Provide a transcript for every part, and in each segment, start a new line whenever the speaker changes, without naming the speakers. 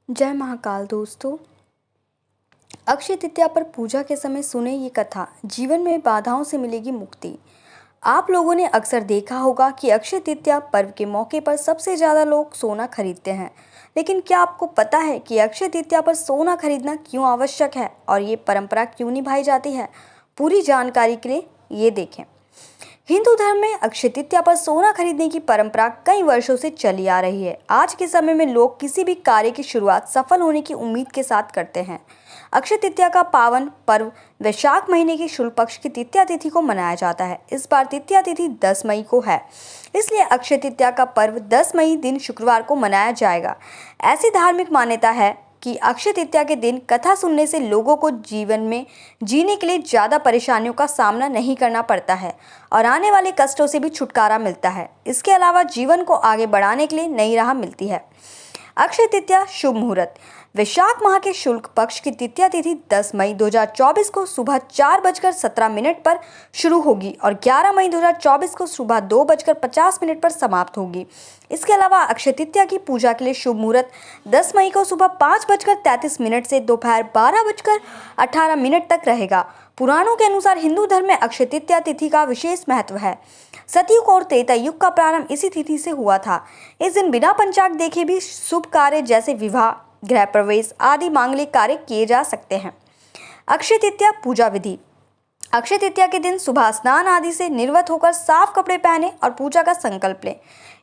जय महाकाल दोस्तों। अक्षय तृतीया पर पूजा के समय सुने ये कथा, जीवन में बाधाओं से मिलेगी मुक्ति। आप लोगों ने अक्सर देखा होगा कि अक्षय तृतीया पर्व के मौके पर सबसे ज़्यादा लोग सोना खरीदते हैं। लेकिन क्या आपको पता है कि अक्षय तृतीया पर सोना खरीदना क्यों आवश्यक है और ये परंपरा क्यों निभाई जाती है? पूरी जानकारी के लिए ये देखें। हिंदू धर्म में अक्षय तृतीया पर सोना खरीदने की परंपरा कई वर्षों से चली आ रही है। आज के समय में लोग किसी भी कार्य की शुरुआत सफल होने की उम्मीद के साथ करते हैं। अक्षय तृतीया का पावन पर्व वैशाख महीने की शुक्ल पक्ष की तृतीया तिथि को मनाया जाता है। इस बार तृतीया तिथि 10 मई को है, इसलिए अक्षय तृतीया का पर्व 10 मई दिन शुक्रवार को मनाया जाएगा। ऐसी धार्मिक मान्यता है कि अक्षय तृतीया के दिन कथा सुनने से लोगों को जीवन में जीने के लिए ज़्यादा परेशानियों का सामना नहीं करना पड़ता है और आने वाले कष्टों से भी छुटकारा मिलता है। इसके अलावा जीवन को आगे बढ़ाने के लिए नई राह मिलती है। अक्षय तृतीया शुभ मुहूर्त। वैशाख माह के शुक्ल पक्ष की तृतीया तिथि 10 मई 2024 को सुबह 4:17 पर शुरू होगी और 11 मई 2024 को सुबह 2:50 पर समाप्त होगी। इसके अलावा अक्षय तृतीया की पूजा के लिए शुभ मुहूर्त 10 मई को सुबह 5:33 से दोपहर 12:18 तक रहेगा। पुराणों के अनुसार हिंदू धर्म में अक्षय तृतीया तिथि का विशेष महत्व है। सतयुग और त्रेता युग का प्रारंभ इसी तिथि से हुआ था। इस दिन बिना पंचांग देखे भी शुभ कार्य जैसे विवाह, गृह प्रवेश आदि मांगलिक कार्य किए जा सकते हैं। अक्षय तृतीया पूजा विधि। अक्षय तृतीया के दिन सुबह स्नान आदि से निर्वत होकर साफ कपड़े पहने और पूजा का संकल्प लें।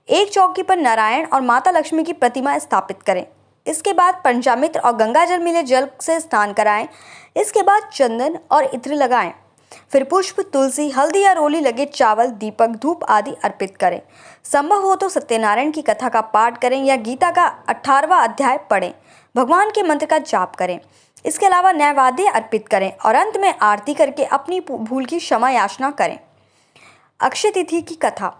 एक चौकी पर नारायण और माता लक्ष्मी की प्रतिमा स्थापित करें। इसके बाद पंचामृत और गंगा जल मिले जल से स्नान कराएं। इसके बाद चंदन और इत्र लगाएं। फिर पुष्प, तुलसी, हल्दी या रोली लगे चावल, दीपक, धूप आदि अर्पित करें। संभव हो तो सत्यनारायण की कथा का पाठ करें या गीता का 18वां अध्याय पढ़ें। भगवान के मंत्र का जाप करें। इसके अलावा नैवेद्य अर्पित करें और अंत में आरती करके अपनी भूल की क्षमा याचना करें। अक्षय तिथि की कथा।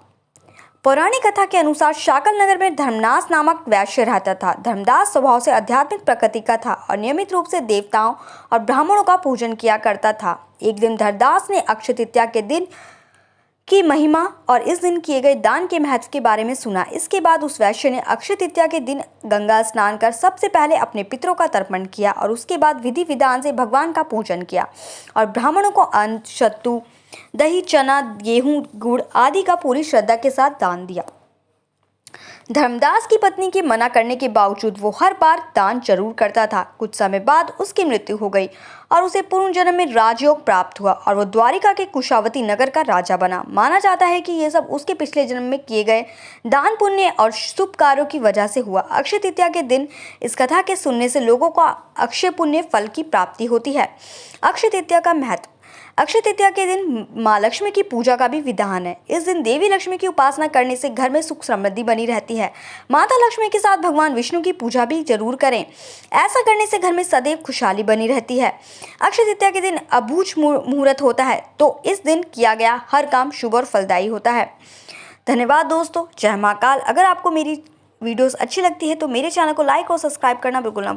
पौराणिक कथा के अनुसार शाकल नगर में धर्मदास नामक वैश्य रहता था। धर्मदास स्वभाव से आध्यात्मिक प्रकृति का था और नियमित रूप से देवताओं और ब्राह्मणों का पूजन किया करता था। एक दिन धर्मदास ने अक्षय तृतीया के दिन की महिमा और इस दिन किए गए दान के महत्व के बारे में सुना। इसके बाद उस वैश्य ने अक्षय तृतीया के दिन गंगा स्नान कर सबसे पहले अपने पितरों का तर्पण किया और उसके बाद विधि विधान से भगवान का पूजन किया और ब्राह्मणों को अन्न, सत्तू, दही, चना, गेहूं, गुड़ आदि का पूरी श्रद्धा के साथ दान दिया। धर्मदास की पत्नी के मना करने के बावजूद वो हर बार दान जरूर करता था। कुछ समय बाद उसकी मृत्यु हो गई और उसे पूर्व जन्म में राजयोग प्राप्त हुआ और वो द्वारिका के कुशावती नगर का राजा बना। माना जाता है कि ये सब उसके पिछले जन्म में किए गए दान पुण्य और शुभ कार्यों की वजह से हुआ। अक्षय तृतीया के दिन इस कथा के सुनने से लोगों को अक्षय पुण्य फल की प्राप्ति होती है। अक्षय तृतीया का महत्व। अक्षय तृतीया के दिन माँ लक्ष्मी की पूजा का भी विधान है। इस दिन देवी लक्ष्मी की उपासना करने से घर में सुख समृद्धि बनी रहती है। माता लक्ष्मी के साथ भगवान विष्णु की पूजा भी जरूर करें। ऐसा करने से घर में सदैव खुशहाली बनी रहती है। अक्षय तृतीया के दिन अबूझ मुहूर्त होता है, तो इस दिन किया गया हर काम शुभ और फलदायी होता है। धन्यवाद दोस्तों। जय महाकाल। अगर आपको मेरी वीडियोस अच्छी लगती है तो मेरे चैनल को लाइक और सब्सक्राइब करना बिल्कुल ना